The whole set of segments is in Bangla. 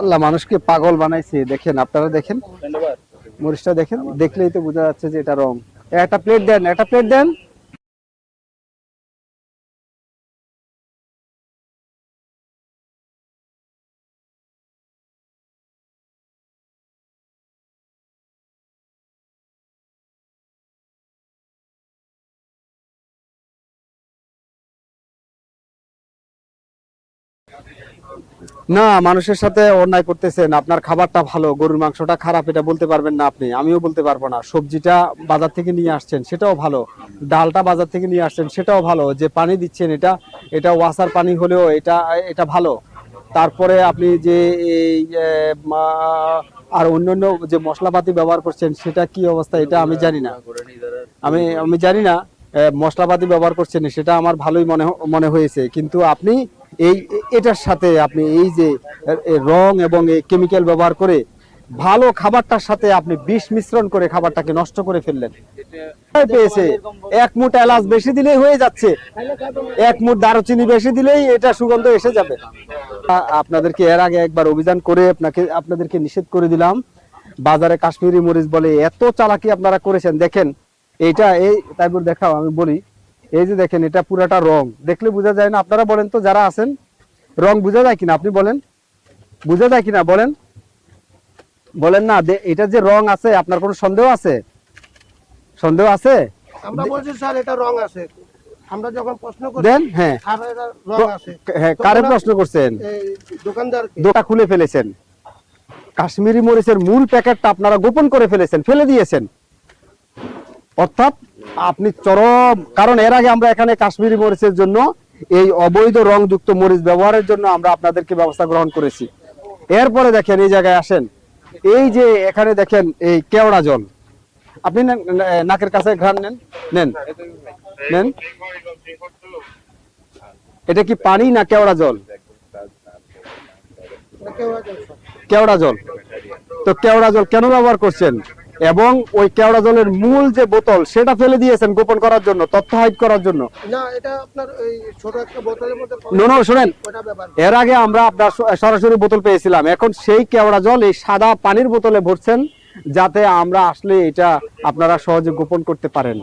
আল্লাহ মানুষকে পাগল বানাইছে। দেখেন, আপনারা দেখেন মরিচটা দেখেন, দেখলেই তো বোঝা যাচ্ছে যে এটা রং। একটা প্লেট দেন, একটা প্লেট দেন। না, মানুষের সাথে অন্যায় করতেছেন। আপনার খাবারটা ভালো, গরুর মাংসটা খারাপ এটা বলতে পারবেন না আপনি, আমিও বলতে পারবো না। সবজিটা বাজার থেকে নিয়ে আসছেন সেটাও ভালো, ডালটা বাজার থেকে নিয়ে আসছেন সেটাও ভালো, যে পানি দিচ্ছেন এটা এটা ওয়াসার পানি হলেও এটা এটা ভালো। তারপরে আপনি যে এই আর অন্যান্য যে মশলাপাতি ব্যবহার করছেন সেটা কি অবস্থা এটা আমি জানি না, আমি জানি না। মশলাপাতি ব্যবহার করছেন সেটা আমার ভালোই মনে হয়েছে, কিন্তু আপনি এই এটার সাথে আপনি এই যে রং এবং এই কেমিক্যাল ব্যবহার করে ভালো খাবারটার সাথে আপনি বিষ মিশ্রণ করে খাবারটাকে নষ্ট করে ফেললেন। পেয়েছে এক মুঠ এলাচ বেশি দিলেই হয়ে যাচ্ছে, এক মুঠ দারুচিনি বেশি দিলেই এটা সুগন্ধ এসে যাবে। আপনাদেরকে এর আগে একবার অভিযান করে আপনাদেরকে নিষেধ করে দিলাম। বাজারে কাশ্মীরি মরিচ বলে এত চালাকি আপনারা করেছেন। দেখেন এইটা, এই তাইবুর দেখাও, আমি বলি এই যে দেখেন এটা পুরাটা রং, দেখলে বোঝা যায় না? আপনারা বলেন তো যারা আছেন, রং বোঝা যায় কিনা? আপনি বলেন বোঝা যায় কিনা? বলেন বলেন না। এটা যে রং আছে, আপনার কোনো সন্দেহ আছে? সন্দেহ আছে? আমরা বলছি স্যার এটা রং আছে। আমরা যখন প্রশ্ন করি দেন, হ্যাঁ আর এটা রং আছে। হ্যাঁ, কারে প্রশ্ন করছেন? এই দোকানদারকে। দোটা খুলে ফেলেছেন, কাশ্মীরি মরিচের মূল প্যাকেটটা আপনারা গোপন করে ফেলেছেন, ফেলে দিয়েছেন। অর্থাৎ আপনি চরম, কারণ এর আগে আমরা এখানে কাশ্মীরি মরিচের জন্য এই অবৈধ রংযুক্ত মরিচ ব্যবহারের জন্য আমরা আপনাদেরকে ব্যবস্থা গ্রহণ করেছি। এরপরে দেখেন এই জায়গায় আসেন, এই যে এখানে দেখেন এই কেওড়া জল, আপনি নাকের কাছে ঘ্রাণ নেন, নেন নেন, এটা কি পানি না কেওড়া জল? কেওড়া জল। তো কেওড়া জল কেন ব্যবহার করছেন? এবং ওই কেওড়া জলের মূল যে বোতল সেটা ফেলে দিয়েছেন গোপন করার জন্য, তথ্য হাইড করার জন্য। না, এটা আপনার এই ছোট একটা বোতলের মধ্যে শুনেন, এর আগে আমরা আপনার সরাসরি বোতল পেয়েছিলাম, এখন সেই কেওড়া জল এই সাদা পানির বোতলে ভরছেন, যাতে আমরা আসলে এটা আপনারা সহজে গোপন করতে পারেন।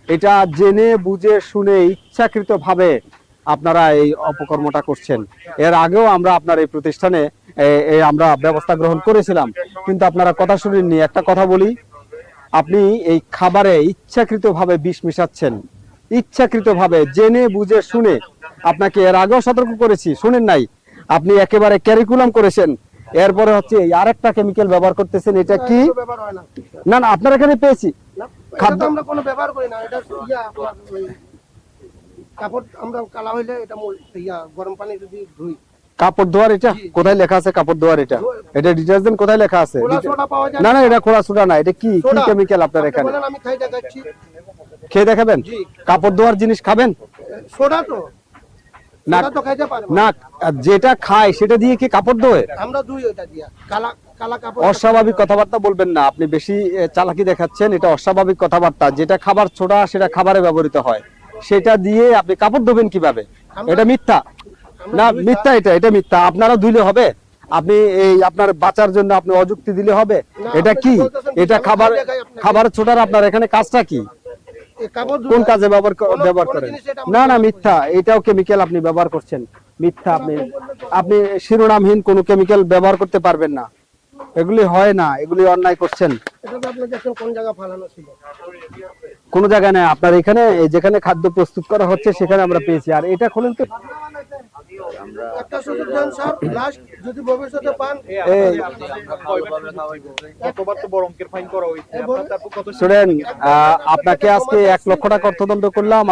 এটা জেনে বুঝে শুনে ইচ্ছাকৃত ভাবে আপনারা এই অপকর্মটা করছেন। এর আগেও আমরা আপনার এই প্রতিষ্ঠানে আমরা ব্যবস্থা গ্রহণ করেছিলাম, কিন্তু আপনারা কথা শুনেননি। একটা কথা বলি, আপনি এই খাবারে ইচ্ছাকৃত ভাবে বিষ মিশাচ্ছেন, ইচ্ছাকৃত ভাবে জেনে বুঝে শুনে। আপনাকে এর আগেও সতর্ক করেছি, শুনেন নাই। আপনি একেবারে ক্যারিকুলাম করেছেন, এরপরে হচ্ছে আরেকটা কেমিক্যাল ব্যবহার করতেছেন। এটা কি? না না, আপনার এখানে পেয়েছি। খাদ্য আমরা কোনো ব্যবহার করি না। এটা আপনার ওই কাপড় আমরা কালা হইলে এটা গরম পানি যদি ধুই। কাপড় ধোয়ার? এটা কোথায় লেখা আছে কাপড় ধোয়ার? এটা ডিটারজেন্ট কোথায় লেখা আছে? না না, এটা খোলা সোডা না। এটা কি কি কেমিক্যাল আপনার এখানে? আমি খাই দেখাচ্ছি, খেয়ে দেখাবেন? কাপড় ধোয়ার জিনিস খাবেন? সোডা তো না তো খাইতে পারে না, যেটা খায় সেটা দিয়ে কি কাপড় ধোয়? আমরা দুই ওটা দিয়া কালা কালা কাপড়। অস্বাভাবিক কথাবার্তা বলবেন না, আপনি বেশি চালাকি দেখাচ্ছেন। এটা অস্বাভাবিক কথাবার্তা। যেটা খাবার ছোড়া সেটা খাবারে ব্যবহৃত হয়, সেটা দিয়ে আপনি কাপড় ধোবেন কিভাবে? এটা মিথ্যা না, মিথ্যা। এটা মিথ্যা। আপনারা ধুইলে হবে? আপনি এই আপনার বাঁচার জন্য আপনি অযুক্তি দিলে হবে? এটা কি? এটা খাবার ছোটার আপনার এখানে কাজটা কি? কোন কাজে ব্যবহার করেন? না না, মিথ্যা। এটাও কেমিক্যাল আপনি ব্যবহার করছেন, মিথ্যা। আপনি শিরোনামহীন কোনো কেমিক্যাল ব্যবহার করতে পারবেন না, এগুলি হয় না, এগুলি অন্যায় করছেন। কোন জায়গায় নাই, আপনার এখানে যেখানে খাদ্য প্রস্তুত করা হচ্ছে সেখানে আমরা পেয়েছি। আর এটা খোলেন তো। একটা সুযোগ দেন স্যার, লাস্ট যদি ভবিষ্যতে পান। শুনেন, আপনাকে আজকে 1 লক্ষ টাকা অর্থদণ্ড করলাম। আর